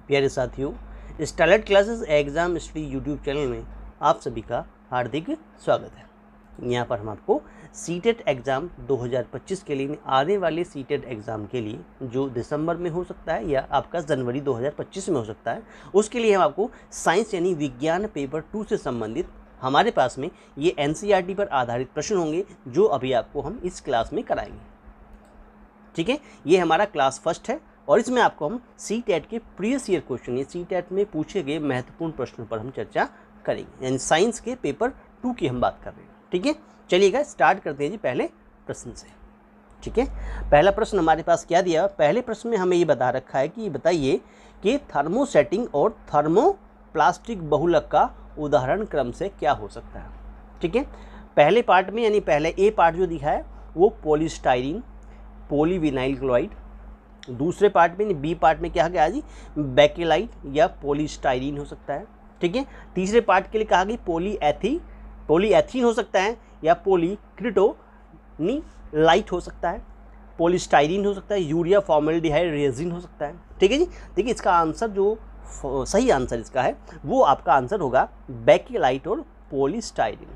प्यारे साथियों, starlight classes exam study YouTube channel में आप सभी का हार्दिक स्वागत है। यहाँ पर हम आपको सीटेट एग्ज़ाम 2025 के लिए आने वाले सीटेट एग्ज़ाम के लिए जो दिसंबर में हो सकता है या आपका जनवरी 2025 में हो सकता है, उसके लिए हम आपको साइंस यानी विज्ञान पेपर 2 से संबंधित हमारे पास में ये एनसीईआरटी पर आधारित प्रश्न होंगे जो अभी आपको हम इस क्लास में कराएंगे। ठीक है, ये हमारा क्लास फर्स्ट है और इसमें आपको हम सीटेट के प्रीवियस ईयर क्वेश्चन या सीटेट में पूछे गए महत्वपूर्ण प्रश्नों पर हम चर्चा करेंगे, यानी साइंस के पेपर 2 की हम बात कर रहे हैं। ठीक है, चलिएगा स्टार्ट करते हैं जी पहले प्रश्न से। ठीक है, पहला प्रश्न हमारे पास क्या दिया? पहले प्रश्न में हमें ये बता रखा है कि बताइए कि थर्मोसेटिंग और थर्मोप्लास्टिक बहुलक का उदाहरण क्रम से क्या हो सकता है। ठीक है, पहले पार्ट में यानी पहले ए पार्ट जो दिखा है वो पॉलीस्टाइरीन, पॉलीविनाइल क्लोराइड। दूसरे पार्ट में बी पार्ट में क्या कहा जी? बेकेलाइट या पॉलीस्टाइरीन हो सकता है। ठीक है, तीसरे पार्ट के लिए कहा गई पॉलीएथीन हो सकता है या पॉलीक्रिटोनिलाइट हो सकता है, पॉलीस्टाइरीन हो सकता है, यूरिया फॉर्मेल्डिहाइड रेजिन हो सकता है। ठीक है जी, देखिए इसका आंसर जो सही आंसर इसका है वो आपका आंसर होगा बेकेलाइट और पॉलीस्टाइरीन।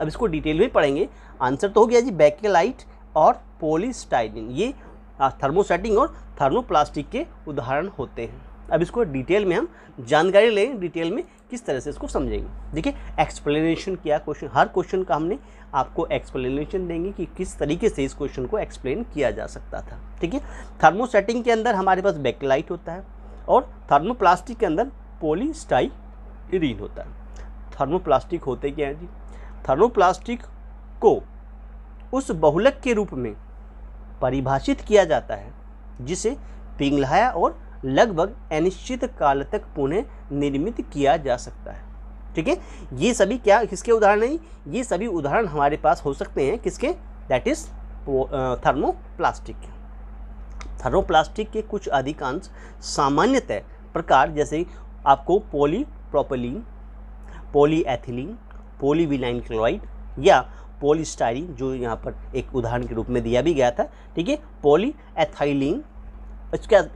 अब इसको डिटेल में पढ़ेंगे। आंसर तो हो गया जी बेकेलाइट और पॉलीस्टाइरीन, ये थर्मोसेटिंग और थर्मोप्लास्टिक के उदाहरण होते हैं। अब इसको डिटेल में हम जानकारी लें, डिटेल में किस तरह से इसको समझेंगे। देखिए एक्सप्लेनेशन किया क्वेश्चन, हर क्वेश्चन का हमने आपको एक्सप्लेनेशन देंगे कि किस तरीके से इस क्वेश्चन को एक्सप्लेन किया जा सकता था। ठीक है, थर्मोसेटिंग के अंदर हमारे पास बेकेलाइट होता है और थर्मोप्लास्टिक के अंदर पॉलीस्टाइरीन होता है। थर्मोप्लास्टिक होते क्या है जी? थर्मोप्लास्टिक को उस बहुलक के रूप में परिभाषित किया जाता है जिसे पिघलाया और लगभग अनिश्चित काल तक पुनः निर्मित किया जा सकता है। ठीक है, ये सभी क्या किसके उदाहरण हैं? ये सभी उदाहरण हमारे पास हो सकते हैं किसके? That is thermoplastic. थर्मोप्लास्टिक के कुछ अधिकांश सामान्यतः प्रकार जैसे आपको पॉलीप्रोपिलीन, पॉलीएथिलीन, पॉलीविनाइल क्लोराइड या पॉलीस्टाइरीन जो यहाँ पर एक उदाहरण के रूप में दिया भी गया था। ठीक है, पॉलीएथाइलीन।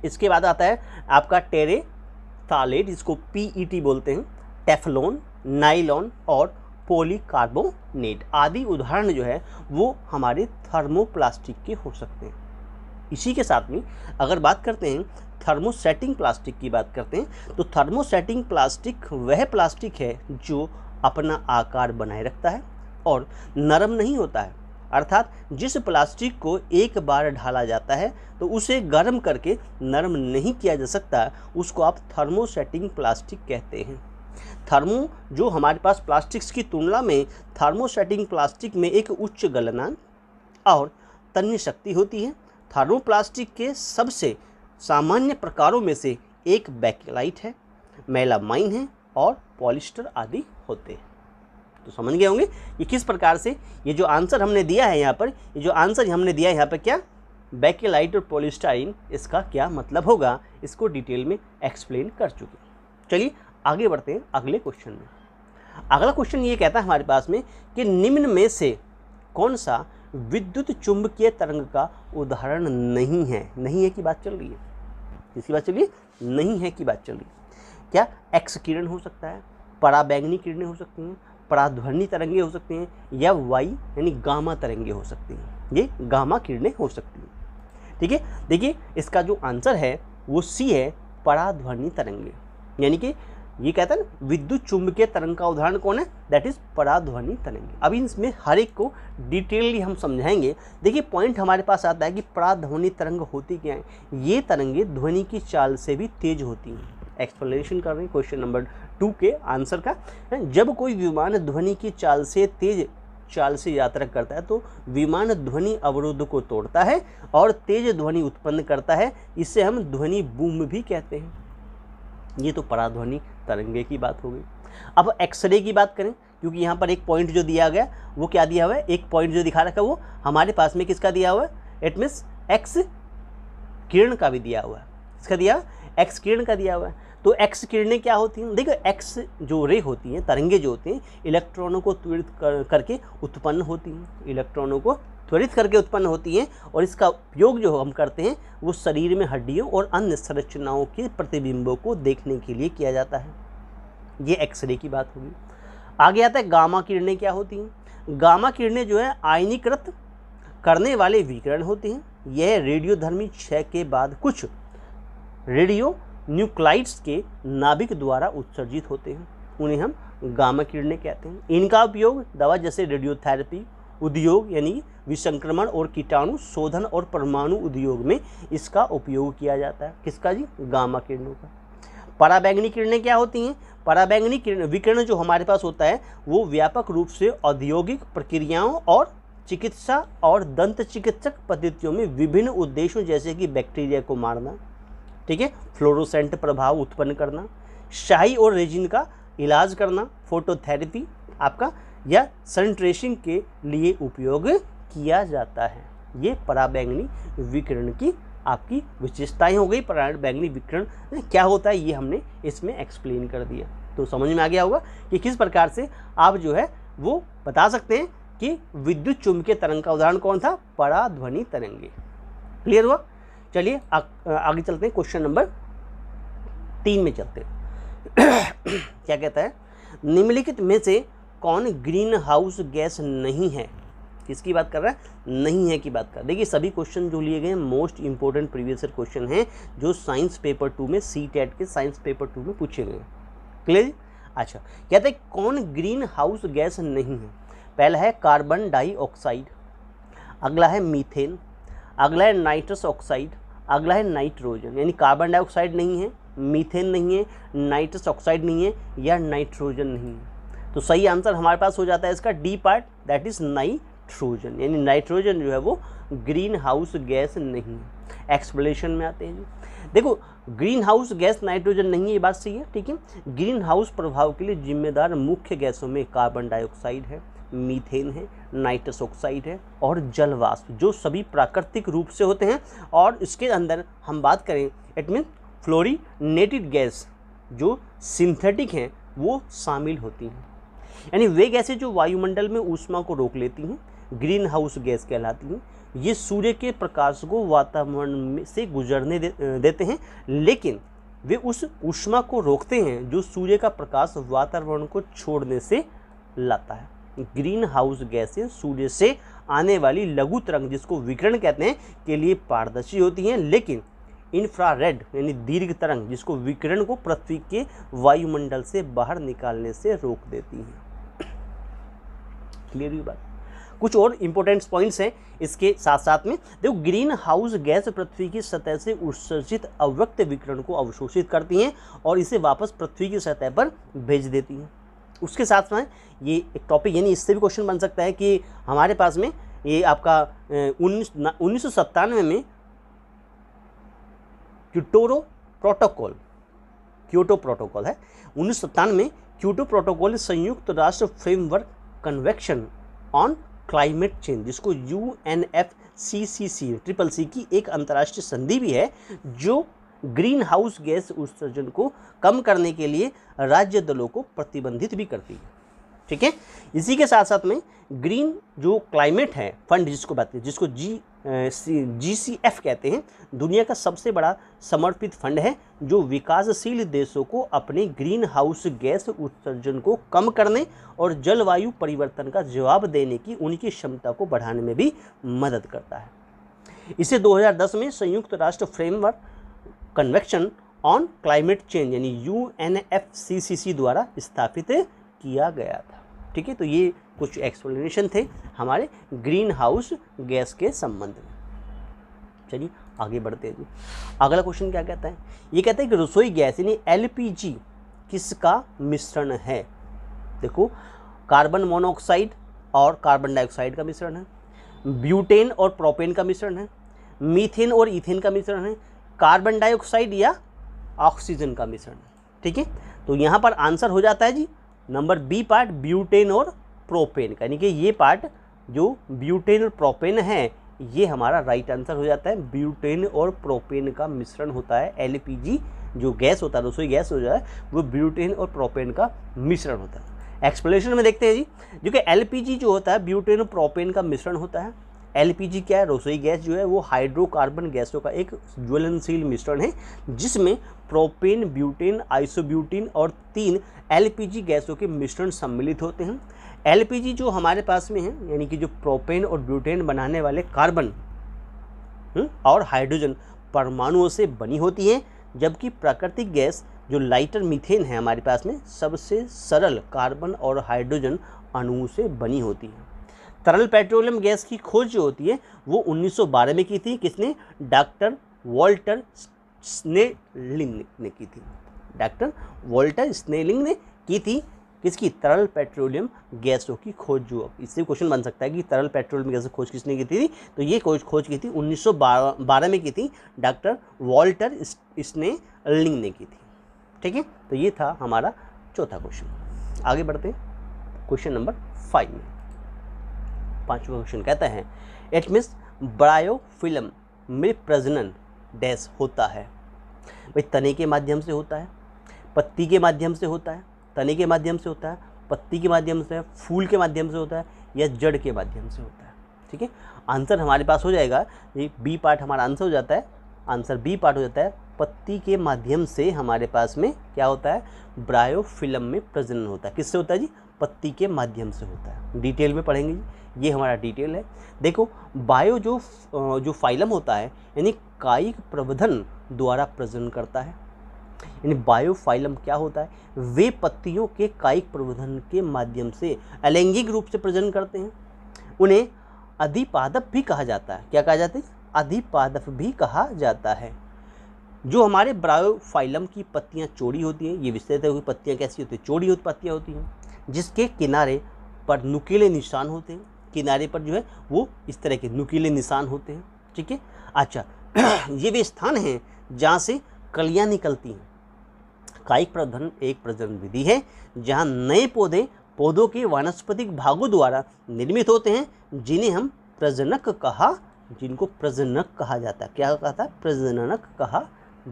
इसके बाद आता है आपका टेरेथालेट, जिसको पीईटी बोलते हैं, टेफ्लॉन, नाइलॉन और पॉलीकार्बोनेट आदि उदाहरण जो है वो हमारे थर्मोप्लास्टिक के हो सकते हैं। इसी के साथ में अगर बात करते हैं थर्मोसेटिंग प्लास्टिक की बात करते हैं तो थर्मोसेटिंग प्लास्टिक वह प्लास्टिक है जो अपना आकार बनाए रखता है और नरम नहीं होता है, अर्थात जिस प्लास्टिक को एक बार ढाला जाता है तो उसे गर्म करके नरम नहीं किया जा सकता, उसको आप थर्मोसेटिंग प्लास्टिक कहते हैं। जो हमारे पास प्लास्टिक्स की तुलना में थर्मोसेटिंग प्लास्टिक में एक उच्च गलनांक और तन्य शक्ति होती है। थर्मोप्लास्टिक के सबसे सामान्य प्रकारों में से एक बेकेलाइट है, मेलामाइन है और पॉलिस्टर आदि होते हैं। तो समझ गए होंगे ये किस प्रकार से ये जो आंसर हमने दिया है यहाँ पर, ये जो आंसर हमने दिया है यहाँ पर क्या बेकेलाइट और पॉलीस्टाइरीन, इसका क्या मतलब होगा, इसको डिटेल में एक्सप्लेन कर चुके। चलिए आगे बढ़ते हैं अगले क्वेश्चन में। अगला क्वेश्चन ये कहता है हमारे पास में कि निम्न में से कौन सा विद्युत चुंबकीय तरंग का उदाहरण नहीं है? नहीं है की बात चल रही है, किसकी बात चल रही है? नहीं है की बात चल रही है। क्या एक्स किरण हो सकता है, पराबैंगनी किरणें हो सकती हैं, पराध्वनि तरंगे हो सकती हैं या वाई यानी गामा तरंगे हो सकती हैं। ये गामा किरणें हो सकती हैं। ठीक है, देखिए इसका जो आंसर है वो सी है, पराध्वनि तरंगे। यानी कि ये कहता है ना विद्युत चुंबकीय तरंग का उदाहरण कौन है? दैट इज पराध्वनि तरंगे। अभी इसमें हर एक को डिटेलली हम समझाएंगे। देखिए पॉइंट हमारे पास आता है कि पराध्वनि तरंग होती क्या है? ये तरंगे ध्वनि की चाल से भी तेज होती हैं। एक्सप्लेनेशन कर रहे हैं क्वेश्चन नंबर 2 के आंसर का। जब कोई विमान ध्वनि की चाल से तेज चाल से यात्रा करता है तो विमान ध्वनि अवरोध को तोड़ता है और तेज ध्वनि उत्पन्न करता है, इससे हम ध्वनि बूम भी कहते हैं। ये तो पराध्वनि तरंगे की बात हो गई। अब एक्सरे की बात करें, क्योंकि यहाँ पर एक पॉइंट जो दिया गया वो क्या दिया हुआ है, एक पॉइंट जो दिखा रखा है वो हमारे पास में किसका दिया हुआ है? इट मीन्स एक्स किरण का भी दिया हुआ है। इसका दिया एक्स किरण का दिया हुआ है। तो एक्स किरणें क्या होती हैं? देखो एक्स जो रे होती हैं, तरंगे जो होती हैं, इलेक्ट्रॉनों को त्वरित करके उत्पन्न होती हैं, इलेक्ट्रॉनों को त्वरित करके उत्पन्न होती हैं और इसका उपयोग जो हम करते हैं वो शरीर में हड्डियों और अन्य संरचनाओं के प्रतिबिंबों को देखने के लिए किया जाता है। ये एक्सरे की बात होगी। आगे आता है गामा किरणें क्या होती हैं। गामा किरणें जो है आयनीकृत करने वाले विकिरण होते हैं। यह रेडियोधर्मी क्षय के बाद कुछ रेडियो न्यूक्लाइड्स के नाभिक द्वारा उत्सर्जित होते हैं, उन्हें हम गामा किरणें कहते हैं। इनका उपयोग दवा जैसे रेडियोथेरेपी उद्योग यानी विसंक्रमण और कीटाणु शोधन और परमाणु उद्योग में इसका उपयोग किया जाता है। किसका जी? गामा किरणों का। पराबैंगनी किरणें क्या होती हैं? पराबैंगनी किरण विकिरण जो हमारे पास होता है वो व्यापक रूप से औद्योगिक प्रक्रियाओं और चिकित्सा और दंत चिकित्सक पद्धतियों में विभिन्न उद्देश्यों जैसे कि बैक्टीरिया को मारना, ठीक है, फ्लोरोसेंट प्रभाव उत्पन्न करना, शाही और रेजिन का इलाज करना, फोटोथेरेपी आपका या सन ट्रेसिंग के लिए उपयोग किया जाता है। ये पराबैंगनी विकिरण की आपकी विशेषताएं हो गई। पराबैंगनी विकिरण क्या होता है ये हमने इसमें एक्सप्लेन कर दिया, तो समझ में आ गया होगा कि किस प्रकार से आप जो है वो बता सकते हैं कि विद्युत चुम्बकीय तरंग का उदाहरण कौन था? पराध्वनि तरंगे। क्लियर हुआ? चलिए आगे चलते हैं, क्वेश्चन नंबर 3 में चलते हैं। क्या कहता है? निम्नलिखित में से कौन ग्रीन हाउस गैस नहीं है? किसकी बात कर रहा है? नहीं है की बात कर। देखिए सभी क्वेश्चन जो लिए गए हैं most important previous year question हैं जो साइंस पेपर 2 में CTET के साइंस पेपर 2 में पूछे गए। क्लियर? अच्छा, कहते हैं कौन ग्रीन हाउस गैस नहीं है? पहला है कार्बन डाइऑक्साइड, अगला है मीथेन, अगला है नाइट्रस ऑक्साइड, अगला है नाइट्रोजन। यानी कार्बन डाइऑक्साइड नहीं है, मीथेन नहीं है, नाइट्रस ऑक्साइड नहीं है या नाइट्रोजन नहीं है। तो सही आंसर हमारे पास हो जाता है इसका D part, that is nitrogen. यानी नाइट्रोजन जो है वो ग्रीन हाउस गैस नहीं है। एक्सप्लेनेशन में आते हैं जी। देखो ग्रीन हाउस गैस नाइट्रोजन नहीं है, ये बात सही है, ठीक है। ग्रीन हाउस प्रभाव के लिए जिम्मेदार मुख्य गैसों में कार्बन डाइऑक्साइड है, मीथेन है, नाइट्रस ऑक्साइड है और जल वाष्प, जो सभी प्राकृतिक रूप से होते हैं। और इसके अंदर हम बात करें इट मीन फ्लोरिनेटेड गैस जो सिंथेटिक हैं वो शामिल होती हैं। यानी वे गैसें जो वायुमंडल में ऊष्मा को रोक लेती हैं ग्रीन हाउस गैस कहलाती हैं। ये सूर्य के प्रकाश को वातावरण में से गुजरने देते हैं, लेकिन वे उस ऊष्मा को रोकते हैं जो सूर्य का प्रकाश वातावरण को छोड़ने से लाता है। ग्रीन हाउस गैसें सूर्य से आने वाली लघु तरंग जिसको विकिरण कहते हैं के लिए पारदर्शी होती हैं, लेकिन इंफ्रारेड यानी दीर्घ तरंग जिसको विकिरण को पृथ्वी के वायुमंडल से बाहर निकालने से रोक देती हैं। क्लियर हुई बात? कुछ और इंपॉर्टेंट पॉइंट्स हैं इसके साथ साथ में। देखो ग्रीन हाउस गैस पृथ्वी की सतह से उत्सर्जित अव्यक्त विकिरण को अवशोषित करती हैं और इसे वापस पृथ्वी की सतह पर भेज देती हैं। उसके साथ में ये एक टॉपिक यानी इससे भी क्वेश्चन बन सकता है कि हमारे पास में ये आपका 1997 में क्योटो प्रोटोकॉल है। 1997 में क्योटो प्रोटोकॉल संयुक्त राष्ट्र framework convention on climate change जिसको UNFCCC की एक अंतर्राष्ट्रीय संधि भी है जो ग्रीन हाउस गैस उत्सर्जन को कम करने के लिए राज्य दलों को प्रतिबंधित भी करती है। ठीक है, इसी के साथ साथ में ग्रीन जो क्लाइमेट है फंड जिसको बात करें जिसको GCF कहते हैं, दुनिया का सबसे बड़ा समर्पित फंड है जो विकासशील देशों को अपने ग्रीन हाउस गैस उत्सर्जन को कम करने और जलवायु परिवर्तन का जवाब देने की उनकी क्षमता को बढ़ाने में भी मदद करता है। इसे 2010 में संयुक्त राष्ट्र framework convention on climate change यानी UNFCCC द्वारा स्थापित किया गया था। ठीक है, तो ये कुछ एक्सप्लेनेशन थे हमारे ग्रीन हाउस गैस के संबंध में। चलिए आगे बढ़ते हैं। अगला क्वेश्चन क्या कहता है? ये कहता है कि रसोई गैस यानी LPG किसका मिश्रण है? देखो कार्बन मोनोऑक्साइड और कार्बन डाइऑक्साइड का मिश्रण है, ब्यूटेन और प्रोपेन का मिश्रण है, मीथेन और इथेन का मिश्रण है, कार्बन डाइऑक्साइड या ऑक्सीजन का मिश्रण है। ठीक है, तो यहाँ पर आंसर हो जाता है जी नंबर बी पार्ट ब्यूटेन और प्रोपेन का, यानी कि ये पार्ट जो ब्यूटेन और प्रोपेन है ये हमारा राइट आंसर हो जाता है। ब्यूटेन और प्रोपेन का मिश्रण होता है LPG जो गैस होता है रसोई गैस हो जाए वो ब्यूटेन और प्रोपेन का मिश्रण होता है। एक्सप्लेनेशन में देखते हैं जी, जो कि LPG जो होता है ब्यूटेन और प्रोपेन का मिश्रण होता है एलपीजी क्या है? रसोई गैस जो है वो हाइड्रोकार्बन गैसों का एक ज्वलनशील मिश्रण है जिसमें प्रोपेन, ब्यूटेन, आइसोब्यूटेन और 3 एलपीजी गैसों के मिश्रण सम्मिलित होते हैं। एलपीजी जो हमारे पास में है यानी कि जो प्रोपेन और ब्यूटेन बनाने वाले कार्बन और हाइड्रोजन परमाणुओं से बनी होती है, जबकि प्राकृतिक गैस जो लाइटर मीथेन है हमारे पास में सबसे सरल कार्बन और हाइड्रोजन अणुओं से बनी होती है। तरल पेट्रोलियम गैस की खोज जो होती है वो 1912 में की थी। किसने? डॉक्टर वॉल्टर स्नेलिंग ने की थी। डॉक्टर वॉल्टर स्नेलिंग ने की थी। किसकी? तरल पेट्रोलियम गैसों की खोज। जो इससे क्वेश्चन बन सकता है कि तरल पेट्रोलियम गैस की खोज किसने की थी? तो ये खोज की थी 1912 में की थी, डॉक्टर वॉल्टर स्नेलिंग ने की थी। ठीक है, तो ये था हमारा चौथा क्वेश्चन। आगे बढ़ते हैं क्वेश्चन नंबर 5 में। 5वां क्वेश्चन कहता है इट मीन्स ब्रायोफिल्म में प्रजनन डैश होता है। भाई तने के माध्यम से होता है, पत्ती के माध्यम से होता है, तने के माध्यम से होता है, पत्ती के माध्यम से, फूल के माध्यम से होता है या जड़ के माध्यम से होता है। ठीक है, आंसर हमारे पास हो जाएगा, ये बी पार्ट हमारा आंसर हो जाता है। आंसर बी पार्ट हो जाता है, पत्ती के माध्यम से हमारे पास में क्या होता है? ब्रायोफिल्म में प्रजनन होता है। किससे होता है जी? पत्ती के माध्यम से होता है। डिटेल में पढ़ेंगे जी, ये हमारा डिटेल है। देखो बायो जो फाइलम होता है यानी कायिक प्रवर्धन द्वारा प्रजनन करता है। यानी बायोफाइलम क्या होता है? वे पत्तियों के कायिक प्रवर्धन के माध्यम से अलैंगिक रूप से प्रजनन करते हैं। उन्हें अधिपादप भी कहा जाता है। क्या कहा जाता है? अधिपादप भी कहा जाता है। जो हमारे ब्रायोफाइलम की पत्तियां चौड़ी होती हैं, ये विस्तृत हुई पत्तियां कैसी होती हैं? चौड़ी हुई पत्तियां होती हैं जिसके किनारे पर नुकीले निशान होते हैं। किनारे पर जो है वो इस तरह के नुकीले निशान होते हैं। ठीक है, अच्छा ये वे स्थान हैं जहाँ से कलियाँ निकलती हैं। कायिक प्रवर्धन एक प्रजनन विधि है जहाँ नए पौधों के वानस्पतिक भागों द्वारा निर्मित होते हैं जिनको प्रजनक कहा जाता है। क्या कहा था? प्रजनक कहा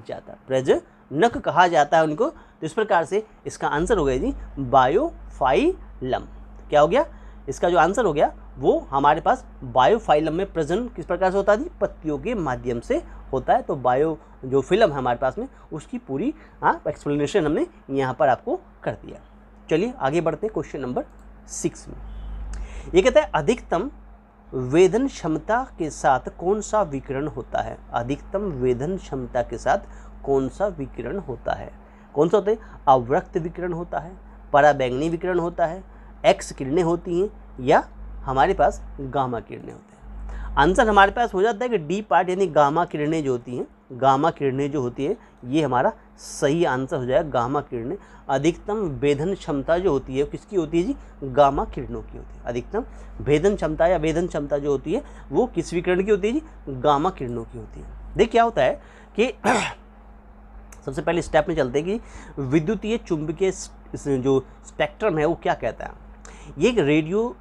जाता है। प्रजनक कहा जाता है उनको। तो इस प्रकार से इसका आंसर हो गया जी बायोफाइलम। क्या हो गया? इसका जो आंसर हो गया वो हमारे पास बायोफाइलम में प्रजनन किस प्रकार से होता है जी? पत्तियों के माध्यम से होता है। तो बायो जो फिल्म है हमारे पास में उसकी पूरी एक्सप्लेनेशन हमने यहाँ पर आपको कर दिया। चलिए आगे बढ़ते हैं क्वेश्चन नंबर 6 में। ये कहता है अधिकतम वेधन क्षमता के साथ कौन सा विकिरण होता है? अधिकतम वेधन क्षमता के साथ कौन सा विकिरण होता है? कौन सा होता है? अवरक्त विकिरण होता है, पराबैंगनी विकिरण होता है, एक्स किरणें होती हैं या हमारे पास गामा किरणें होते हैं। आंसर हमारे पास हो जाता है कि डी पार्ट यानी गामा किरणें जो होती हैं, गामा किरणें जो होती है ये हमारा सही आंसर हो जाएगा। गामा किरणें अधिकतम वेधन क्षमता जो होती है किसकी होती है जी? गामा किरणों की होती है। अधिकतम भेदन क्षमता या वेधन क्षमता जो होती है वो किस विकिरण की होती है जी? गामा किरणों की होती है। देख क्या होता है कि सबसे पहले स्टेप में चलते हैं कि विद्युतीय चुंबकीय जो स्पेक्ट्रम है वो क्या कहता है। ये एक रेडियो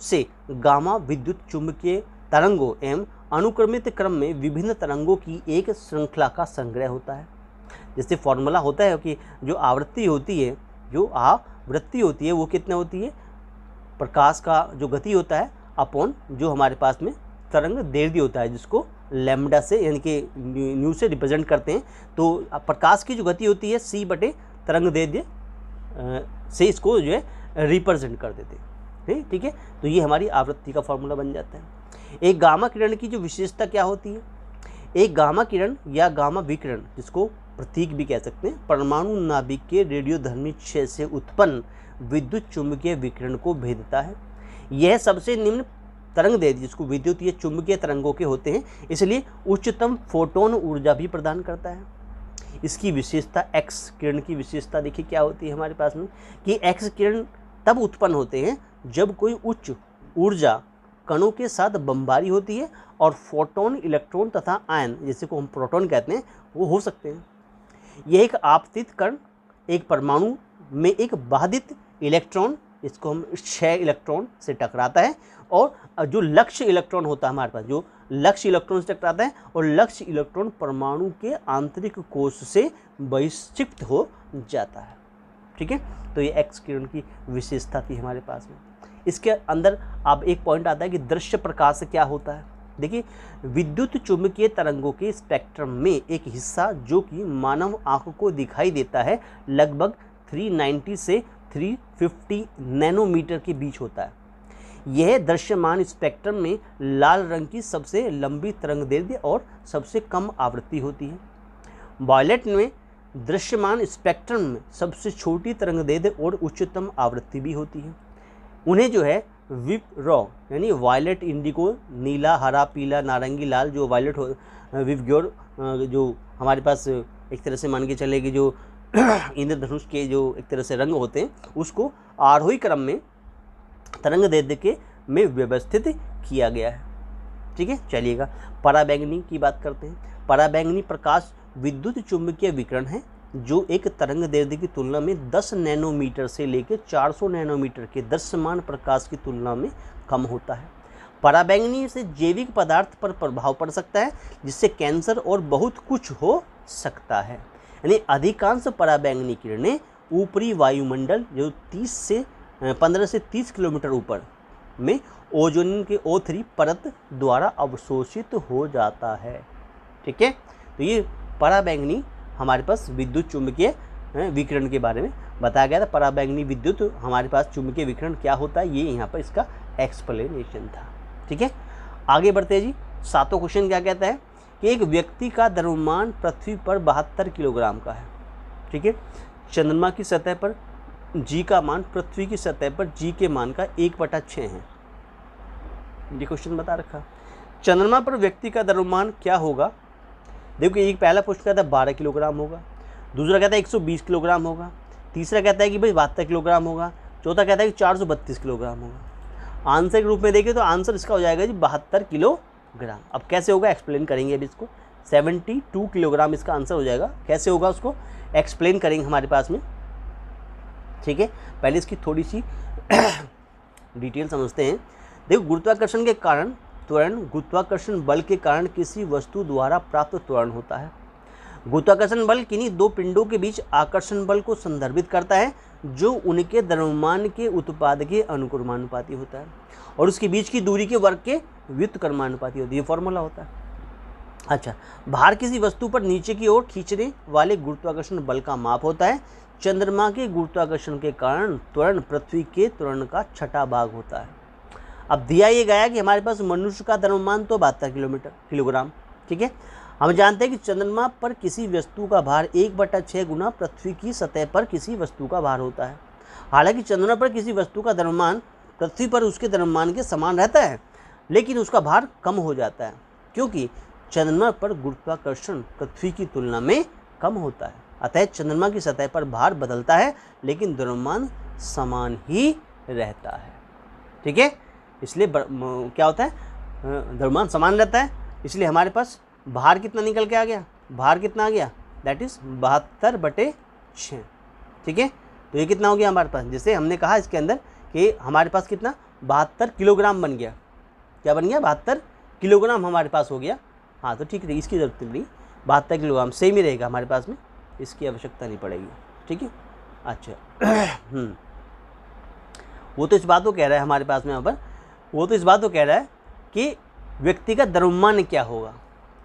से गामा विद्युत चुंबकीय तरंगों एवं अनुक्रमित क्रम में विभिन्न तरंगों की एक श्रृंखला का संग्रह होता है। जैसे फॉर्मूला होता है कि जो आवृत्ति होती है वो कितने होती है? प्रकाश का जो गति होता है अपॉन जो हमारे पास में तरंग दैर्ध्य होता है जिसको लैम्डा से यानी कि न्यू से रिप्रेजेंट करते हैं। तो प्रकाश की जो गति होती है c बटे तरंग दैर्ध्य से इसको जो है रिप्रेजेंट कर देते हैं। ठीक है, तो ये हमारी आवृत्ति का फॉर्मूला बन जाता है। एक गामा किरण की जो विशेषता क्या होती है? एक गामा किरण या गामा विकिरण जिसको प्रतीक भी कह सकते हैं परमाणु नाभिक के रेडियोधर्मी क्षय से उत्पन्न विद्युत चुंबकीय विकिरण को भेदता है। यह सबसे निम्न तरंग दैर्ध्य जिसको विद्युतीय चुंबकीय तरंगों के होते हैं, इसलिए उच्चतम फोटोन ऊर्जा भी प्रदान करता है। इसकी विशेषता एक्स किरण की विशेषता देखिए क्या होती है हमारे पास में कि एक्स किरण तब उत्पन्न होते हैं जब कोई उच्च ऊर्जा कणों के साथ बमबारी होती है और फोटोन, इलेक्ट्रॉन तथा आयन जैसे को हम प्रोटॉन कहते हैं वो हो सकते हैं। यह एक आपतित कण एक परमाणु में एक बाधित इलेक्ट्रॉन इसको हम 6 इलेक्ट्रॉन से टकराता है और जो लक्ष्य इलेक्ट्रॉन होता है हमारे पास जो लक्ष्य इलेक्ट्रॉन से टकराता है और लक्ष्य इलेक्ट्रॉन परमाणु के आंतरिक कोश से बहिक्षिप्त हो जाता है। ठीक है, तो ये एक्स किरण की विशेषता थी हमारे पास में। इसके अंदर अब एक पॉइंट आता है कि दृश्य प्रकाश क्या होता है। देखिए, विद्युत चुंबकीय तरंगों के स्पेक्ट्रम में एक हिस्सा जो कि मानव आंख को दिखाई देता है लगभग 390 से 350 नैनोमीटर के बीच होता है। यह दृश्यमान स्पेक्ट्रम में लाल रंग की सबसे लंबी तरंगदैर्घ्य और सबसे कम आवृत्ति होती है। वायलेट में दृश्यमान स्पेक्ट्रम में सबसे छोटी तरंगदैर्घ्य और उच्चतम आवृत्ति भी होती है। उन्हें जो है विप रॉ यानी वायलेट, इंडिगो, नीला, हरा, पीला, नारंगी, लाल, जो वायलेट विवग्योर जो हमारे पास एक तरह से मान के चले कि जो इंद्रधनुष के जो एक तरह से रंग होते हैं उसको आरोही क्रम में तरंगदैर्घ्य के में व्यवस्थित किया गया है। ठीक है, चलिएगा पराबैंगनी की बात करते हैं। पराबैंगनी प्रकाश विद्युत चुंबकीय विकिरण है जो एक तरंगदैर्घ्य की तुलना में 10 नैनोमीटर से लेकर 400 नैनोमीटर के दृश्यमान प्रकाश की तुलना में कम होता है। पराबैंगनी से जैविक पदार्थ पर प्रभाव पड़ सकता है जिससे कैंसर और बहुत कुछ हो सकता है। यानी अधिकांश पराबैंगनी किरणें ऊपरी वायुमंडल जो 15 से 30 किलोमीटर ऊपर में ओजोन के O3 परत द्वारा अवशोषित हो जाता है। ठीक है, तो ये पराबैंगनी हमारे पास विद्युत चुंबकीय विकिरण के बारे में बताया गया था। पराबैंगनी विद्युत हमारे पास चुंबकीय विकिरण क्या होता है, ये यहाँ पर इसका एक्सप्लेनेशन था। ठीक है, आगे बढ़ते हैं जी। 7वां क्वेश्चन क्या कहता है कि एक व्यक्ति का द्रव्यमान पृथ्वी पर 72 किलोग्राम का है। ठीक है, चंद्रमा की सतह पर जी का मान पृथ्वी की सतह पर जी के मान का 1/6 है। ये क्वेश्चन बता रखा। चंद्रमा पर व्यक्ति का द्रव्यमान क्या होगा। देखो, एक पहला प्रश्न कहता है 12 किलोग्राम होगा, दूसरा कहता है 120 किलोग्राम होगा, तीसरा कहता है कि भाई 72 किलोग्राम होगा, चौथा कहता है कि 432 किलोग्राम होगा। आंसर के रूप में देखें तो आंसर इसका हो जाएगा जी 72 किलोग्राम। अब कैसे होगा एक्सप्लेन करेंगे अभी इसको। 72 किलोग्राम इसका आंसर हो जाएगा। कैसे होगा उसको एक्सप्लेन करेंगे हमारे पास में। ठीक है, पहले इसकी थोड़ी सी डिटेल समझते हैं। देखो, गुरुत्वाकर्षण के कारण त्वरण गुरुत्वाकर्षण बल के कारण किसी वस्तु द्वारा प्राप्त त्वरण होता है। गुरुत्वाकर्षण बल किन्हीं दो पिंडों के बीच आकर्षण बल को संदर्भित करता है जो उनके द्रव्यमान के उत्पाद के अनुक्रमानुपाती होता है और उसके बीच की दूरी के वर्ग के व्युत्क्रमानुपाती होती है। ये फॉर्मूला होता है। अच्छा, भार किसी वस्तु पर नीचे की ओर खींचने वाले गुरुत्वाकर्षण बल का माप होता है। चंद्रमा के गुरुत्वाकर्षण के कारण त्वरण पृथ्वी के त्वरण का 6वां भाग होता है। अब दिया ये गया कि हमारे पास मनुष्य का द्रव्यमान तो 72 किलोग्राम। ठीक है, हम जानते हैं कि चंद्रमा पर किसी वस्तु का भार 1/6 गुना पृथ्वी की सतह पर किसी वस्तु का भार होता है। हालांकि चंद्रमा पर किसी वस्तु का द्रव्यमान पृथ्वी पर उसके द्रव्यमान के समान रहता है लेकिन उसका भार कम हो जाता है क्योंकि चंद्रमा पर गुरुत्वाकर्षण पृथ्वी की तुलना में कम होता है। अतः चंद्रमा की सतह पर भार बदलता है लेकिन द्रव्यमान समान ही रहता है। ठीक है, इसलिए क्या होता है, द्रव्यमान समान रहता है, इसलिए हमारे पास भार कितना निकल के आ गया, भार कितना आ गया, दैट इज 72/6। ठीक है, तो ये कितना हो गया हमारे पास, जैसे हमने कहा इसके अंदर कि हमारे पास कितना 72 किलोग्राम बन गया। क्या बन गया, 72 किलोग्राम हमारे पास हो गया। हाँ, तो ठीक है, इसकी जरूरत नहीं, 72 किलोग्राम सेम ही रहेगा हमारे पास में, इसकी आवश्यकता नहीं पड़ेगी। ठीक है, अच्छा वो तो इस बात को कह रहा है हमारे पास में यहाँ पर, वो तो इस बात को कह रहा है कि व्यक्ति का द्रव्यमान क्या होगा।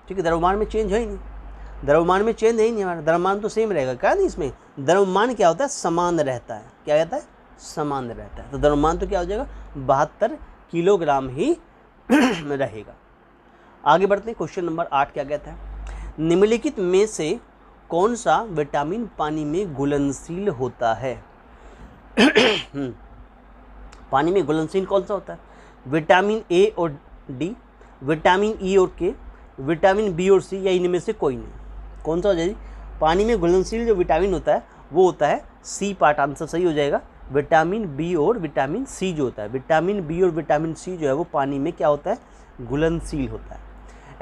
ठीक है, द्रव्यमान में चेंज है ही नहीं, द्रव्यमान में चेंज है ही नहीं, हमारा द्रव्यमान तो सेम रहेगा। क्या नहीं, इसमें द्रव्यमान क्या होता है, समान रहता है। क्या कहता है, समान रहता है। तो द्रव्यमान तो क्या हो जाएगा, 72 किलोग्राम ही रहेगा। आगे बढ़ते हैं, क्वेश्चन नंबर 8 क्या कहता है, निम्नलिखित में से कौन सा विटामिन पानी में घुलनशील होता है। पानी में घुलनशील कौन सा होता है, विटामिन ए और डी, विटामिन ई और के, विटामिन बी और सी, या इनमें से कोई नहीं। कौन सा हो जाएगी, पानी में घुलनशील जो विटामिन होता है वो होता है सी पार्ट, आंसर सही हो जाएगा। विटामिन बी और विटामिन सी जो होता है, विटामिन बी और विटामिन सी जो है वो पानी में क्या होता है, घुलनशील होता है।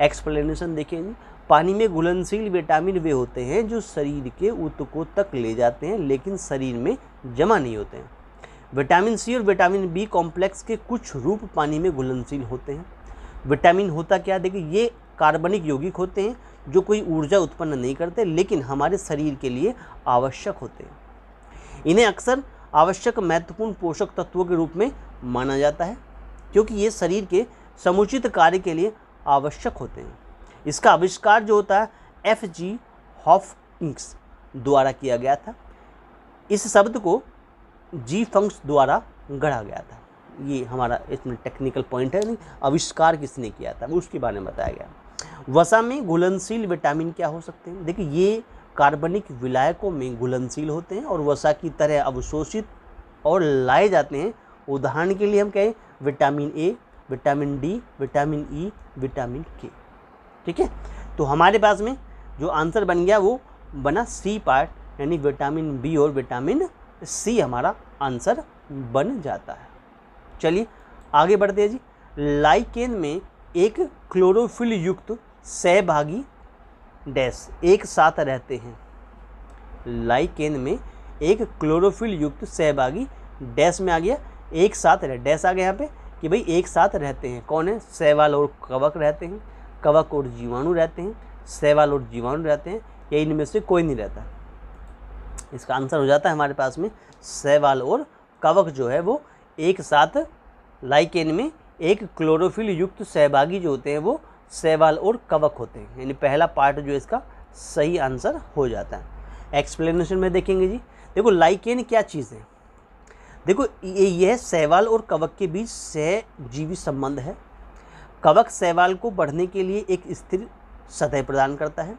एक्सप्लेनेशन देखिए जी, पानी में घुलनशील विटामिन वे होते हैं जो शरीर के ऊतकों तक ले जाते हैं लेकिन शरीर में जमा नहीं होते हैं। विटामिन सी और विटामिन बी कॉम्प्लेक्स के कुछ रूप पानी में घुलनशील होते हैं। विटामिन होता क्या, देखिए ये कार्बनिक यौगिक होते हैं जो कोई ऊर्जा उत्पन्न नहीं करते लेकिन हमारे शरीर के लिए आवश्यक होते हैं। इन्हें अक्सर आवश्यक महत्वपूर्ण पोषक तत्वों के रूप में माना जाता है क्योंकि ये शरीर के समुचित कार्य के लिए आवश्यक होते हैं। इसका आविष्कार जो होता है F.G. हॉफकिंस द्वारा किया गया था। इस शब्द को जी फंक्स द्वारा गढ़ा गया था। ये हमारा इसमें टेक्निकल पॉइंट है, नहीं आविष्कार किसने किया था उसके बारे में बताया गया। वसा में घुलनशील विटामिन क्या हो सकते हैं? देखिए ये कार्बनिक विलायकों में घुलनशील होते हैं और वसा की तरह अवशोषित और लाए जाते हैं। उदाहरण के लिए हम कहें vitamin A, vitamin D, vitamin E, vitamin के। ठीक है, तो हमारे पास में जो आंसर बन गया वो बना सी पार्ट, यानी विटामिन बी और विटामिन सी हमारा आंसर बन जाता है। चलिए आगे बढ़ते हैं जी। लाइकेन में एक क्लोरोफिल युक्त सहभागी डैश एक साथ रहते हैं। लाइकेन में एक क्लोरोफिल युक्त सहभागी डैश में आ गया, एक साथ रह, डैश आ गया यहाँ पे कि भाई एक साथ रहते हैं। कौन है? शैवाल और कवक रहते हैं, कवक और जीवाणु रहते हैं, शैवाल और जीवाणु रहते हैं, या इनमें से कोई नहीं रहता। इसका आंसर हो जाता है हमारे पास में शैवाल और कवक जो है वो एक साथ लाइकेन में एक क्लोरोफिल युक्त सहभागी जो होते हैं वो शैवाल और कवक होते हैं, यानी पहला पार्ट जो इसका सही आंसर हो जाता है। एक्सप्लेनेशन में देखेंगे जी। देखो लाइकेन क्या चीज़ है? देखो यह शैवाल और कवक के बीच सहजीवी संबंध है। कवक शैवाल को बढ़ने के लिए एक स्थिर सतह प्रदान करता है।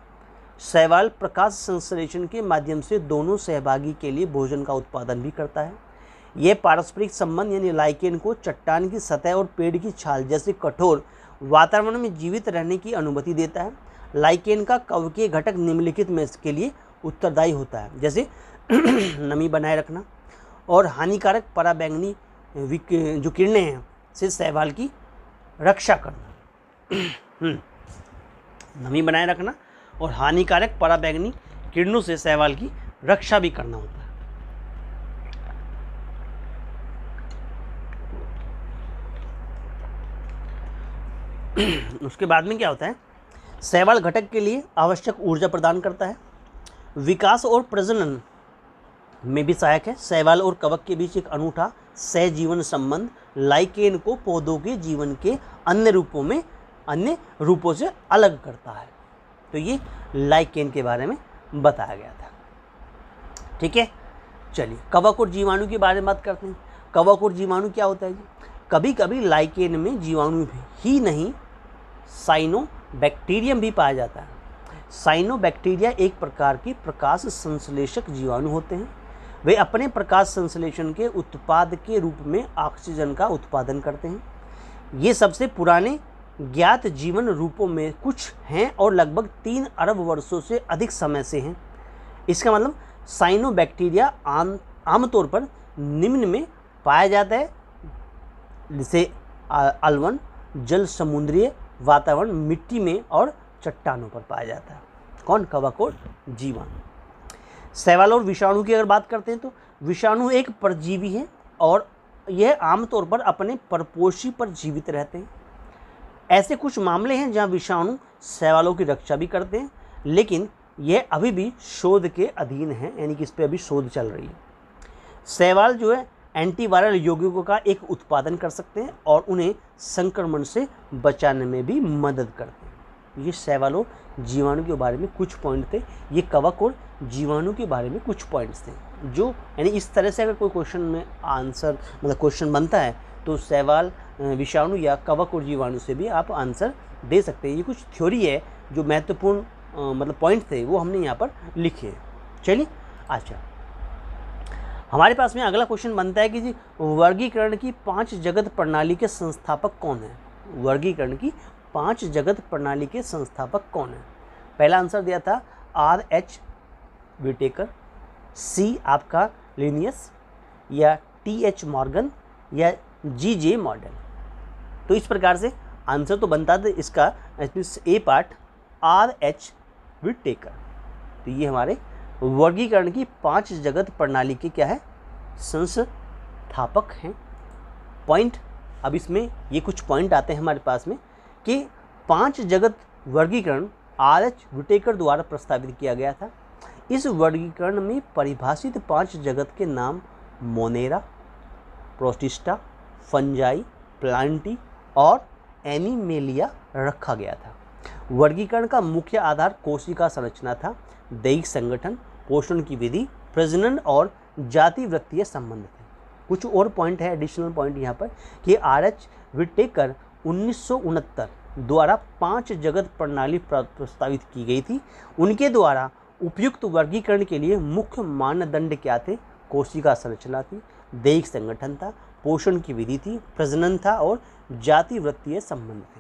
शैवाल प्रकाश संश्लेषण के माध्यम से दोनों सहभागी के लिए भोजन का उत्पादन भी करता है। यह पारस्परिक संबंध यानी लाइकेन को चट्टान की सतह और पेड़ की छाल जैसे कठोर वातावरण में जीवित रहने की अनुमति देता है। लाइकेन का कवकीय घटक निम्नलिखित में इसके लिए उत्तरदायी होता है, जैसे नमी बनाए रखना और हानिकारक पराबैंगनी जो किरणें हैं से शैवाल की रक्षा करना। नमी बनाए रखना और हानिकारक पराबैंगनी किरणों से शैवाल की रक्षा भी करना होता है। उसके बाद में क्या होता है? शैवाल घटक के लिए आवश्यक ऊर्जा प्रदान करता है, विकास और प्रजनन में भी सहायक है। शैवाल और कवक के बीच एक अनूठा सहजीवन संबंध लाइकेन को पौधों के जीवन के अन्य रूपों से अलग करता है। तो ये लाइकेन के बारे में बताया गया था। ठीक है, चलिए कवक और जीवाणु के बारे में बात करते हैं। कवक और जीवाणु क्या होता है जी? कभी कभी लाइकेन में जीवाणु ही नहीं साइनोबैक्टीरियम भी पाया जाता है। साइनोबैक्टीरिया एक प्रकार के प्रकाश संश्लेषक जीवाणु होते हैं। वे अपने प्रकाश संश्लेषण के उत्पाद के रूप में ऑक्सीजन का उत्पादन करते हैं। ये सबसे पुराने ज्ञात जीवन रूपों में कुछ हैं और लगभग 3 अरब वर्षों से अधिक समय से हैं। इसका मतलब साइनोबैक्टीरिया आमतौर पर निम्न में पाया जाता है, जैसे अलवन, जल, समुद्रीय वातावरण, मिट्टी में और चट्टानों पर पाया जाता है। कौन? कवक और जीवाणु। शैवाल और विषाणु की अगर बात करते हैं तो विषाणु एक परजीवी है और यह आमतौर पर अपने परपोषी पर जीवित रहते हैं। ऐसे कुछ मामले हैं जहां विषाणु शैवालों की रक्षा भी करते हैं, लेकिन यह अभी भी शोध के अधीन है, यानी कि इस पर अभी शोध चल रही है। शैवाल जो है एंटीवायरल यौगिकों का एक उत्पादन कर सकते हैं और उन्हें संक्रमण से बचाने में भी मदद करते हैं। ये शैवाल और जीवाणु के बारे में कुछ पॉइंट थे। ये कवक और जीवाणु के बारे में कुछ पॉइंट्स थे, जो यानी इस तरह से अगर कोई क्वेश्चन में आंसर मतलब क्वेश्चन बनता है तो शैवाल, विषाणु या कवक और जीवाणु से भी आप आंसर दे सकते हैं। ये कुछ थ्योरी है जो महत्वपूर्ण मतलब पॉइंट थे वो हमने यहाँ पर लिखे हैं। चलिए अच्छा, हमारे पास में अगला क्वेश्चन बनता है कि जी वर्गीकरण की 5 जगत प्रणाली के संस्थापक कौन है? वर्गीकरण की 5 जगत प्रणाली के संस्थापक कौन है? पहला आंसर दिया था R.H. विटेकर, सी आपका लिनियस, या T.H. मॉर्गन, या G.J. मॉडल। तो इस प्रकार से आंसर तो बनता था इसका ए पार्ट R.H. विटेकर। तो ये हमारे वर्गीकरण की 5 जगत प्रणाली के क्या है? संस्थापक हैं। पॉइंट, अब इसमें ये कुछ पॉइंट आते हैं हमारे पास में कि 5 जगत वर्गीकरण R.H. विटेकर द्वारा प्रस्तावित किया गया था। इस वर्गीकरण में परिभाषित 5 जगत के नाम मोनेरा, प्रोटिस्टा, फंजाई, प्लांटी और एनिमेलिया रखा गया था। वर्गीकरण का मुख्य आधार कोशिका संरचना था, दैहिक संगठन, पोषण की विधि, प्रजनन और जाति वृत्तीय संबंध थे। कुछ और पॉइंट है, एडिशनल पॉइंट यहाँ पर कि आर.एच. विटेकर 1969 द्वारा 5 जगत प्रणाली प्रस्तावित की गई थी। उनके द्वारा उपयुक्त वर्गीकरण के लिए मुख्य मानदंड क्या थे? कोशिका संरचना थी, दैहिक संगठन था, पोषण की विधि थी, प्रजनन था और जाति वृत्तीय संबंध थे।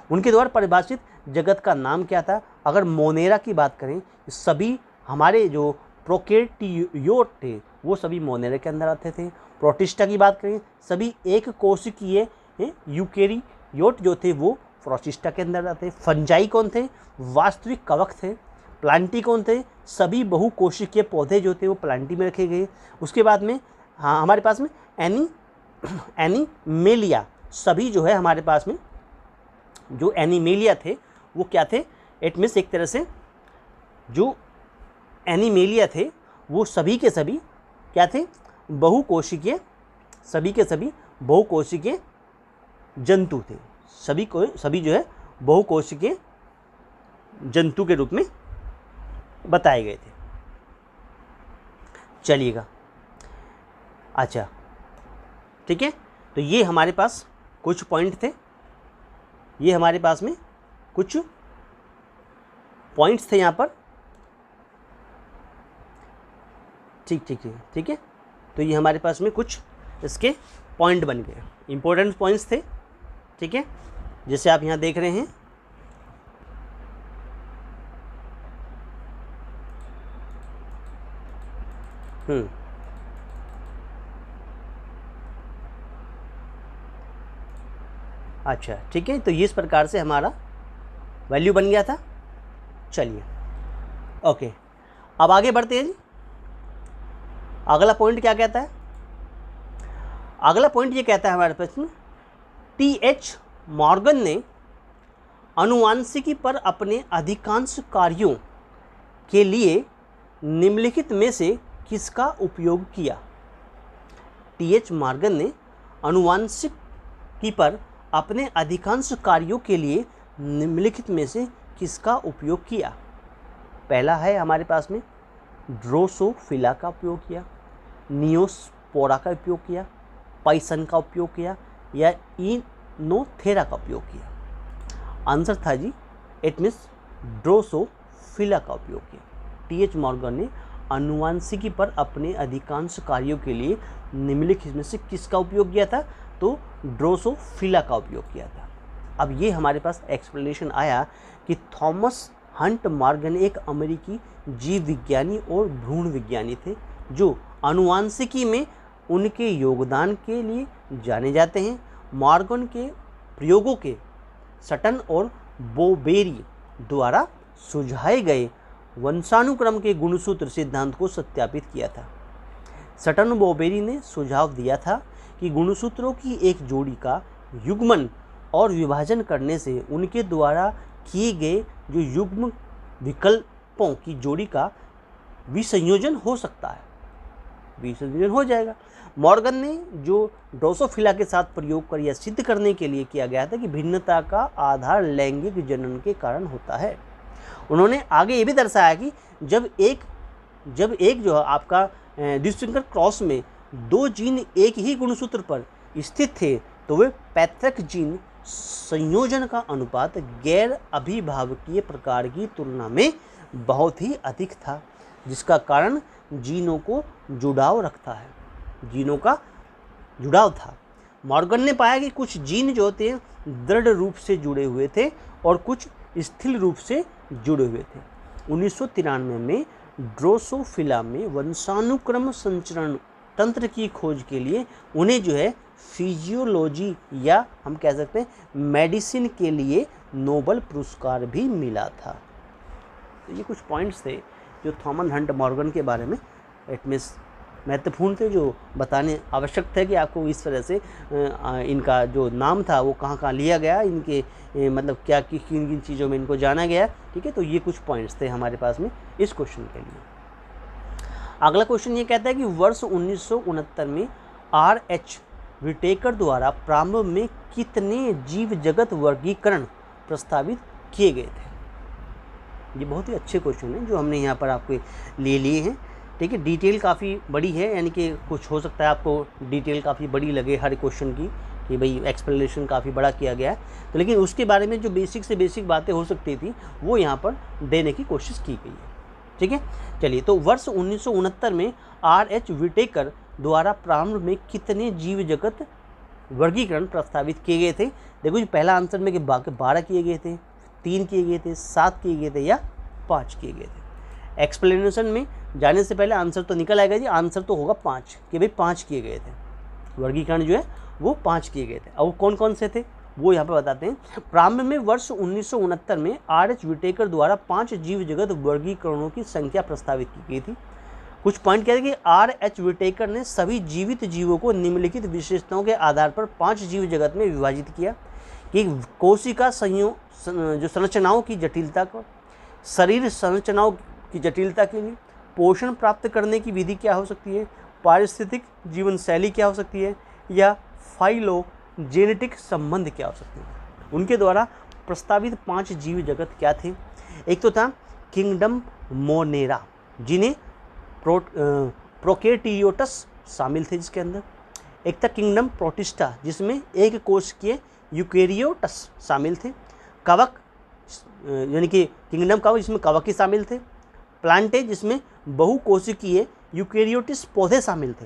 उनके द्वारा परिभाषित जगत का नाम क्या था? अगर मोनेरा की बात करें, सभी हमारे जो प्रोकैरियोट थे वो सभी मोनेरा के अंदर आते थे। प्रोटिस्टा की बात करें, सभी एक कोशिकीय यूकेरियोट जो थे वो प्रोटिस्टा के अंदर आते। फंजाई कौन थे? वास्तविक कवक थे। प्लांटी कौन थे? सभी बहुकोशिकीय पौधे जो थे वो प्लांटी में रखे गए। उसके बाद में हाँ हमारे पास में एनिमेलिया, सभी जो है हमारे पास में जो एनिमेलिया थे वो क्या थे? इट मीन्स एक तरह से जो एनिमेलिया थे वो सभी के सभी क्या थे? बहुकोशिकीय, सभी के सभी बहुकोशिकीय जंतु थे। सभी जो है बहुकोशिकीय जंतु के रूप में बताए गए थे। चलिएगा, अच्छा ठीक है, तो ये हमारे पास कुछ पॉइंट थे, ये हमारे पास में कुछ पॉइंट्स थे यहाँ पर। ठीक है, तो ये हमारे पास में कुछ इसके पॉइंट बन गए, इंपॉर्टेंट पॉइंट्स थे। ठीक है, जैसे आप यहाँ देख रहे हैं अच्छा ठीक है, तो ये इस प्रकार से हमारा वैल्यू बन गया था। चलिए ओके, अब आगे बढ़ते हैं जी। अगला पॉइंट क्या कहता है? अगला पॉइंट ये कहता है हमारे पास में टी.एच. मॉर्गन ने आनुवांशिकी पर अपने अधिकांश कार्यों के लिए निम्नलिखित में से किसका उपयोग किया? टी.एच. मॉर्गन ने आनुवांशिकी पर अपने अधिकांश कार्यों के लिए निम्नलिखित में से किसका उपयोग किया? पहला है हमारे पास में ड्रोसोफिला का उपयोग किया, नियोस्पोरा का उपयोग किया, पाइसन का उपयोग किया या इनोथेरा का उपयोग किया। आंसर था जी इट मीन्स ड्रोसोफिला का उपयोग किया। टी.एच. मॉर्गन ने आनुवांशिकी पर अपने अधिकांश कार्यों के लिए निम्नलिखित में से किसका उपयोग किया था? तो ड्रोसोफिला का उपयोग किया था। अब ये हमारे पास एक्सप्लेनेशन आया कि थॉमस हंट मॉर्गन एक अमेरिकी जीव विज्ञानी और भ्रूण विज्ञानी थे जो आनुवांशिकी में उनके योगदान के लिए जाने जाते हैं। मॉर्गन के प्रयोगों के सटन और बोबेरी द्वारा सुझाए गए वंशानुक्रम के गुणसूत्र सिद्धांत को सत्यापित किया था। सटन और बोबेरी ने सुझाव दिया था कि गुणसूत्रों की एक जोड़ी का युग्मन और विभाजन करने से उनके द्वारा किए गए जो युग्म विकल्पों की जोड़ी का विसंयोजन हो सकता है, विसंयोजन हो जाएगा। मॉर्गन ने जो ड्रोसोफिला के साथ प्रयोग कर यह सिद्ध करने के लिए किया गया था कि भिन्नता का आधार लैंगिक जनन के कारण होता है। उन्होंने आगे ये भी दर्शाया कि जब एक जो आपका द्विसंकर क्रॉस में दो जीन एक ही गुणसूत्र पर स्थित थे तो वे पैतृक जीन संयोजन का अनुपात गैर अभिभावकीय प्रकार की तुलना में बहुत ही अधिक था, जिसका कारण जीनों को जुड़ाव रखता है, जीनों का जुड़ाव था। मॉर्गन ने पाया कि कुछ जीन जो थे दृढ़ रूप से जुड़े हुए थे और कुछ स्थिर रूप से जुड़े हुए थे। 1993 में ड्रोसोफिला में वंशानुक्रम संचरण तंत्र की खोज के लिए उन्हें जो है फिजियोलॉजी या हम कह सकते हैं मेडिसिन के लिए नोबेल पुरस्कार भी मिला था। तो ये कुछ पॉइंट्स थे जो थॉमस हंट मॉर्गन के बारे में इट मीन्स महत्वपूर्ण थे, जो बताने आवश्यक थे कि आपको इस तरह से इनका जो नाम था वो कहाँ कहाँ लिया गया, इनके मतलब क्या किन किन चीज़ों में इनको जाना गया। ठीक है, तो ये कुछ पॉइंट्स थे हमारे पास में इस क्वेश्चन के लिए। अगला क्वेश्चन ये कहता है कि वर्ष 1969 में आर.एच. विटेकर द्वारा प्रारंभ में कितने जीव जगत वर्गीकरण प्रस्तावित किए गए थे। ये बहुत ही अच्छे क्वेश्चन हैं जो हमने यहाँ पर आपके लिए हैं। ठीक है, डिटेल काफ़ी बड़ी है, यानी कि कुछ हो सकता है आपको डिटेल काफ़ी बड़ी लगे हर क्वेश्चन की कि भाई एक्सप्लेनेशन काफ़ी बड़ा किया गया है, तो लेकिन उसके बारे में जो बेसिक से बेसिक बातें हो सकती थी वो यहाँ पर देने की कोशिश की गई है। ठीक है, चलिए, तो वर्ष 1969 में R.H. विटेकर द्वारा प्रारंभ में कितने जीव जगत वर्गीकरण प्रस्तावित किए गए थे। देखो जी, पहला आंसर में कि 12 किए गए थे, 3 किए गए थे, 7 किए गए थे या 5 किए गए थे। एक्सप्लेनेशन में जाने से पहले आंसर तो निकल आएगा जी, आंसर तो होगा 5 कि भाई 5 किए गए थे, वर्गीकरण जो है वो 5 किए गए थे। अब वो कौन कौन से थे वो यहाँ पर बताते हैं। प्रारंभ में वर्ष 1969 में R.H. विटेकर द्वारा 5 जीव जगत वर्गीकरणों की संख्या प्रस्तावित की गई थी। कुछ पॉइंट कहते हैं कि R.H. विटेकर ने सभी जीवित जीवों को निम्नलिखित विशेषताओं के आधार पर 5 जीव जगत में विभाजित किया कि कोशिका जो संरचनाओं की जटिलता को, शरीर संरचनाओं की जटिलता के लिए, पोषण प्राप्त करने की विधि क्या हो सकती है, पारिस्थितिक जीवन शैली क्या हो सकती है, या फाइलोजेनेटिक संबंध क्या हो सकते हैं। उनके द्वारा प्रस्तावित 5 जीव जगत क्या थे। एक तो था किंगडम मोनेरा, जिन्हें प्रोकैरियोट्स शामिल थे जिसके अंदर। एक था किंगडम प्रोटिस्टा, जिसमें एक कोशिकीय यूकेरियोट्स शामिल थे। कवक, यानी कि किंगडम कवक, जिसमें कवक ही शामिल थे। प्लांटे, जिसमें बहुकोशिकीय यूकेरियोटिस पौधे शामिल थे।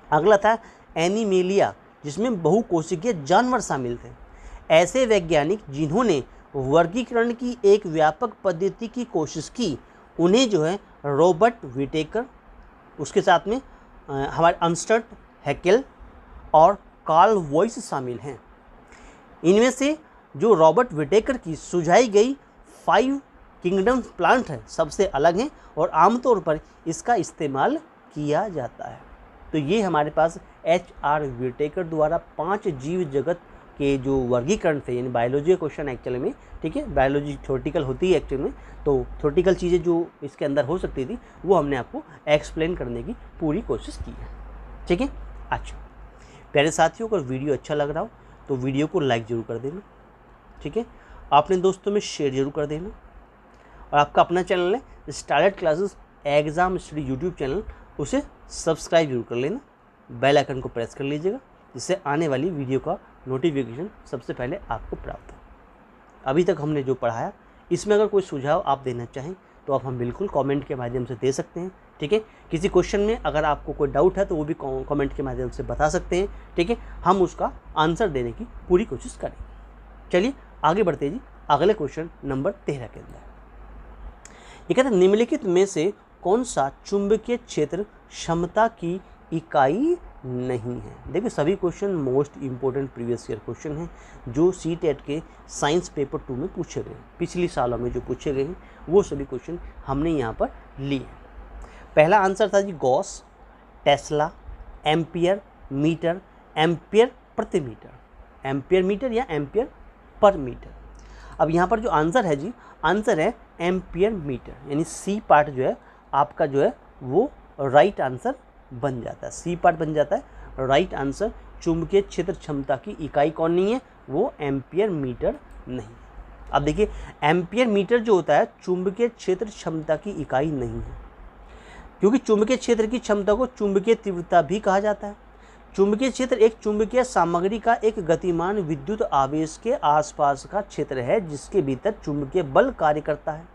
अगला था एनिमेलिया, जिसमें बहुकोशिकीय जानवर शामिल थे। ऐसे वैज्ञानिक जिन्होंने वर्गीकरण की एक व्यापक पद्धति की कोशिश की, उन्हें जो है रॉबर्ट विटेकर, उसके साथ में हमारे अर्नस्ट हैकेल और कार्ल वॉइस शामिल हैं। इनमें से जो रॉबर्ट विटेकर की सुझाई गई 5 किंगडम प्लांट है सबसे अलग हैं और आमतौर पर इसका इस्तेमाल किया जाता है। तो ये हमारे पास H.R. विटेकर द्वारा 5 जीव जगत के जो वर्गीकरण थे, यानी बायोलॉजी क्वेश्चन एक्चुअल में, ठीक है, बायोलॉजी थ्योरेटिकल होती है एक्चुअल में, तो थ्योरेटिकल चीज़ें जो इसके अंदर हो सकती थी वो हमने आपको एक्सप्लेन करने की पूरी कोशिश की है। ठीक है, अच्छा प्यारे साथियों, अगर वीडियो अच्छा लग रहा हो तो वीडियो को लाइक ज़रूर कर देना। ठीक है, अपने दोस्तों में शेयर जरूर कर देना, और आपका अपना चैनल है starlet classes exam study YouTube channel, उसे सब्सक्राइब जरूर कर लेना, बेल आइकन को प्रेस कर लीजिएगा, जिससे आने वाली वीडियो का नोटिफिकेशन सबसे पहले आपको प्राप्त हो। अभी तक हमने जो पढ़ाया, इसमें अगर कोई सुझाव आप देना चाहें तो आप हम बिल्कुल कमेंट के माध्यम से दे सकते हैं। ठीक है, किसी क्वेश्चन में अगर आपको कोई डाउट है तो वो भी कमेंट के माध्यम से बता सकते हैं। ठीक है, हम उसका आंसर देने की पूरी कोशिश करेंगे। चलिए आगे बढ़ते जी, अगले क्वेश्चन नंबर 13 के अंदर ये कहते हैं, निम्नलिखित में से कौन सा चुंबकीय क्षेत्र क्षमता की इकाई नहीं है। देखिए सभी question most important previous year question हैं जो CTET के साइंस पेपर 2 में पूछे गए हैं, पिछले सालों में जो पूछे गए हैं वो सभी क्वेश्चन हमने यहाँ पर लिए। पहला आंसर था जी gauss, tesla, ampere meter, ampere प्रति मीटर, एम्पियर मीटर या एम्पियर पर मीटर। अब यहाँ पर जो आंसर है जी, आंसर है एम्पियर मीटर, यानी सी पार्ट जो है आपका जो है वो राइट आंसर बन जाता है, सी पार्ट बन जाता है राइट आंसर। चुंबकीय क्षेत्र क्षमता की इकाई कौन नहीं है, वो एम्पियर मीटर नहीं। अब देखिए एम्पियर मीटर जो होता है चुंबकीय क्षेत्र क्षमता की इकाई नहीं है, क्योंकि चुंबकीय क्षेत्र की क्षमता को चुंबकीय तीव्रता भी कहा जाता है। चुंबकीय क्षेत्र एक चुंबकीय सामग्री का एक गतिमान विद्युत आवेश के आसपास का क्षेत्र है जिसके भीतर चुंबकीय बल कार्य करता है।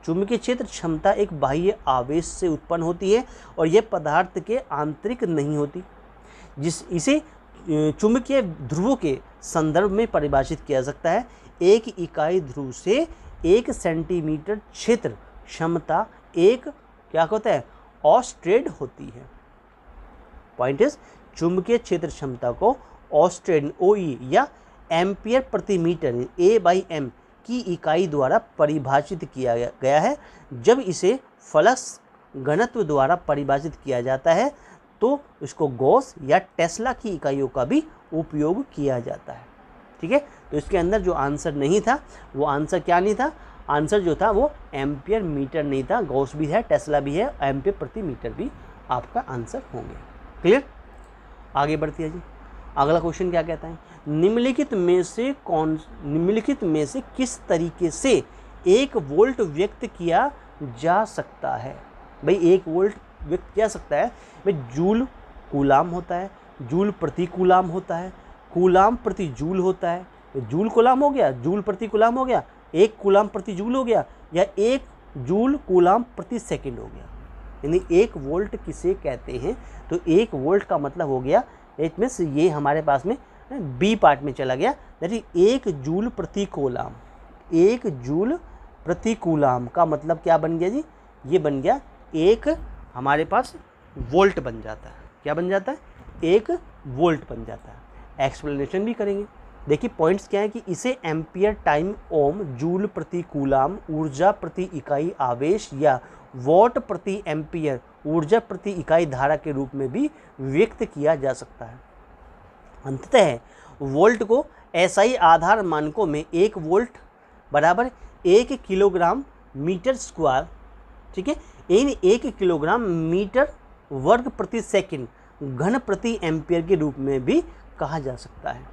चुंबकीय क्षेत्र क्षमता एक बाह्य आवेश से उत्पन्न होती है और यह पदार्थ के आंतरिक नहीं होती। इसे चुंबकीय ध्रुवों के संदर्भ में परिभाषित किया जा सकता है। एक इकाई ध्रुव से 1 सेंटीमीटर क्षेत्र क्षमता एक क्या होता है, ऑस्ट्रेड होती है। पॉइंट इज, चुंबकीय क्षेत्र क्षमता को ऑस्ट्रेड OE या एम्पियर प्रति मीटर A/m की इकाई द्वारा परिभाषित किया गया है। जब इसे फ्लक्स घनत्व द्वारा परिभाषित किया जाता है तो इसको गॉस या टेस्ला की इकाइयों का भी उपयोग किया जाता है। ठीक है, तो इसके अंदर जो आंसर नहीं था वो आंसर क्या नहीं था, आंसर जो था वो एम्पियर मीटर नहीं था, गॉस भी है, टेस्ला भी है, एम्पियर प्रति मीटर भी आपका आंसर होंगे। क्लियर, आगे बढ़ती है जी। अगला क्वेश्चन क्या कहता है, निम्नलिखित में से किस तरीके से 1 वोल्ट व्यक्त किया जा सकता है। भाई 1 वोल्ट व्यक्त किया सकता है, भाई जूल कूलाम होता है, जूल प्रति कूलाम होता है, कूलाम प्रति जूल होता है, जूल कूलाम हो गया, जूल प्रति कूलाम हो गया, 1 कूलाम प्रति जूल हो गया, या 1 जूल कूलाम प्रति सेकंड हो गया। यानी 1 वोल्ट किसे कहते हैं, तो 1 वोल्ट का मतलब हो गया, इट मीन्स ये हमारे पास में बी पार्ट में चला गया, दैट इज 1 जूल प्रति कूलाम। 1 जूल प्रति कूलाम का मतलब क्या बन गया जी, ये बन गया 1 हमारे पास वोल्ट बन जाता है। क्या बन जाता है, 1 वोल्ट बन जाता है। एक्सप्लेनेशन भी करेंगे। देखिए पॉइंट्स क्या है कि इसे एम्पियर टाइम ओम जूल प्रति कूलाम ऊर्जा प्रति इकाई आवेश या वॉट प्रति एम्पियर ऊर्जा प्रति इकाई धारा के रूप में भी व्यक्त किया जा सकता है। अंततः वोल्ट को एसआई आधार मानकों में 1 वोल्ट बराबर 1 किलोग्राम मीटर स्क्वायर, ठीक है, इन 1 किलोग्राम मीटर वर्ग प्रति सेकंड घन प्रति एम्पियर के रूप में भी कहा जा सकता है।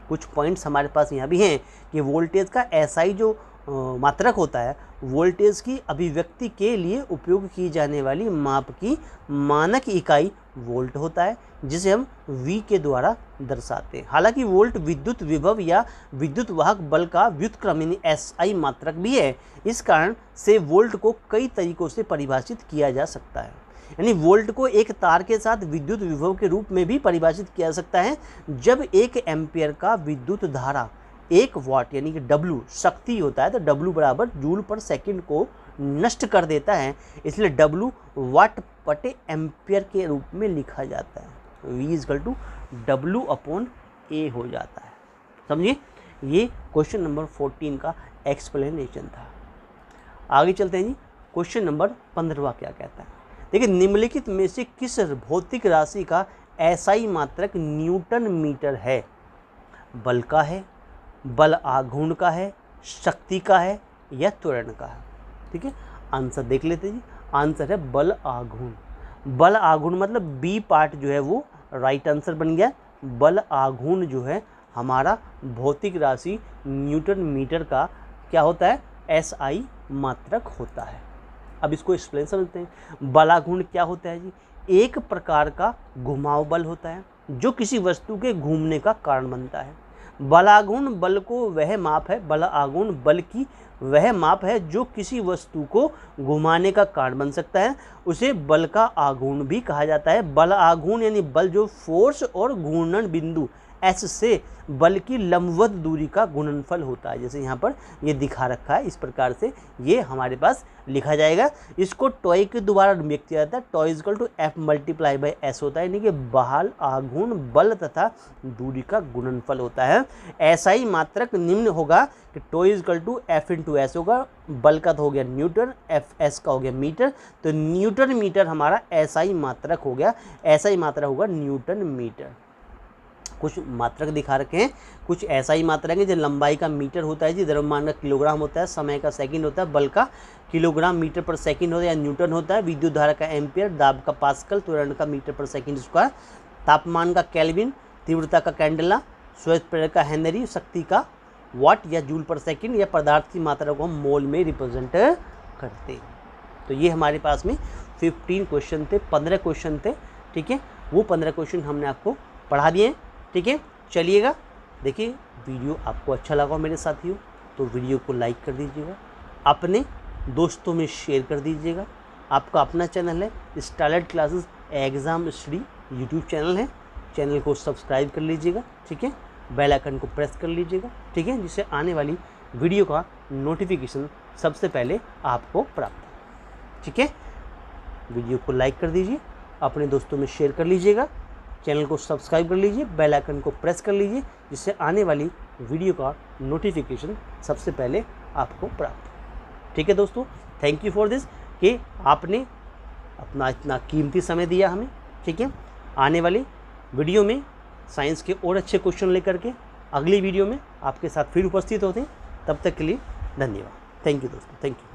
कुछ पॉइंट्स हमारे पास यहाँ भी हैं कि वोल्टेज का एसआई जो मात्रक होता है, वोल्टेज की अभिव्यक्ति के लिए उपयोग की जाने वाली माप की मानक इकाई वोल्ट होता है, जिसे हम V के द्वारा दर्शाते हैं। हालांकि वोल्ट विद्युत विभव या विद्युत वाहक बल का व्युत्क्रम यानी एसआई मात्रक भी है। इस कारण से वोल्ट को कई तरीकों से परिभाषित किया जा सकता है। यानी वोल्ट को एक तार के साथ विद्युत विभव के रूप में भी परिभाषित किया जा सकता है। जब 1 एम्पियर का विद्युत धारा 1 वाट यानी कि W शक्ति होता है, तो W बराबर जूल पर सेकंड को नष्ट कर देता है, इसलिए W वाट बटे एम्पियर के रूप में लिखा जाता है। V = W/A हो जाता है। समझिए, ये क्वेश्चन नंबर 14 का एक्सप्लेनेशन था। आगे चलते हैं जी, क्वेश्चन नंबर 15 क्या कहता है। देखिए, निम्नलिखित में से किस भौतिक राशि का एसआई मात्रक न्यूटन मीटर है। बल का है, बल आघूर्ण का है, शक्ति का है, या त्वरण का है। ठीक है, आंसर देख लेते हैं जी। आंसर है बल आघूर्ण। बल आघूर्ण मतलब बी पार्ट जो है वो राइट आंसर बन गया। बल आघूर्ण जो है हमारा भौतिक राशि न्यूटन मीटर का क्या होता है, एसआई मात्रक होता है। अब इसको एक्सप्लेन समझते हैं। बलाघूर्ण क्या होता है जी, एक प्रकार का घुमाव बल होता है जो किसी वस्तु के घूमने का कारण बनता है। बलाघूर्ण बल को वह माप है, बलाघूर्ण बल की वह माप है जो किसी वस्तु को घुमाने का कारण बन सकता है, उसे बल का आघूर्ण भी कहा जाता है। बल आघूर्ण यानी बल जो फोर्स और घूर्णन बिंदु एस से बल की लंबवत दूरी का गुणनफल होता है। जैसे यहाँ पर ये दिखा रखा है, इस प्रकार से ये हमारे पास लिखा जाएगा। इसको टॉय के द्वारा व्यक्त किया जाता है। टॉय = F/S होता है, यानी कि बल आघूर्ण बल तथा दूरी का गुणनफल होता है। एसआई मात्रक निम्न होगा कि टॉय = F/S होगा, बल का तो हो गया न्यूटन, Fs का हो गया मीटर, तो न्यूटन मीटर हमारा एसआई मात्रक हो गया। एसआई मात्रक होगा न्यूटन मीटर। कुछ मात्रक दिखा रखे हैं, कुछ ऐसा ही मात्रक है जो लंबाई का मीटर होता है जी, द्रव्यमान का किलोग्राम होता है, समय का सेकंड होता है, बल का किलोग्राम मीटर पर सेकंड होता है या न्यूटन होता है, विद्युत धारा का एम्पियर, दाब का पास्कल, त्वरण का मीटर पर सेकंड स्क्वायर, तापमान का केल्विन, तीव्रता का कैंडेला, श्वेत प्रेरक का हेनरी, शक्ति का वाट या जूल पर सेकंड, या पदार्थ की मात्रा को हम मोल में रिप्रेजेंट करते हैं। तो ये हमारे पास में 15 क्वेश्चन थे, 15 क्वेश्चन थे। ठीक है, वो 15 क्वेश्चन हमने आपको पढ़ा दिए। ठीक है, चलिएगा। देखिए, वीडियो आपको अच्छा लगा मेरे साथियों तो वीडियो को लाइक कर दीजिएगा, अपने दोस्तों में शेयर कर दीजिएगा। आपका अपना चैनल है starlight classes exam study YouTube channel है, चैनल को सब्सक्राइब कर लीजिएगा। ठीक है, बेल आइकन को प्रेस कर लीजिएगा। ठीक है, जिससे आने वाली वीडियो का नोटिफिकेशन सबसे पहले आपको प्राप्त हो। ठीक है, वीडियो को लाइक कर दीजिए, अपने दोस्तों में शेयर कर लीजिएगा, चैनल को सब्सक्राइब कर लीजिए, बेल आइकन को प्रेस कर लीजिए, जिससे आने वाली वीडियो का नोटिफिकेशन सबसे पहले आपको प्राप्त हो। ठीक है दोस्तों, थैंक यू फॉर दिस कि आपने अपना इतना कीमती समय दिया हमें। ठीक है, आने वाली वीडियो में साइंस के और अच्छे क्वेश्चन लेकर के अगली वीडियो में आपके साथ फिर उपस्थित होते हैं। तब तक के लिए धन्यवाद। थैंक यू दोस्तों, थैंक यू।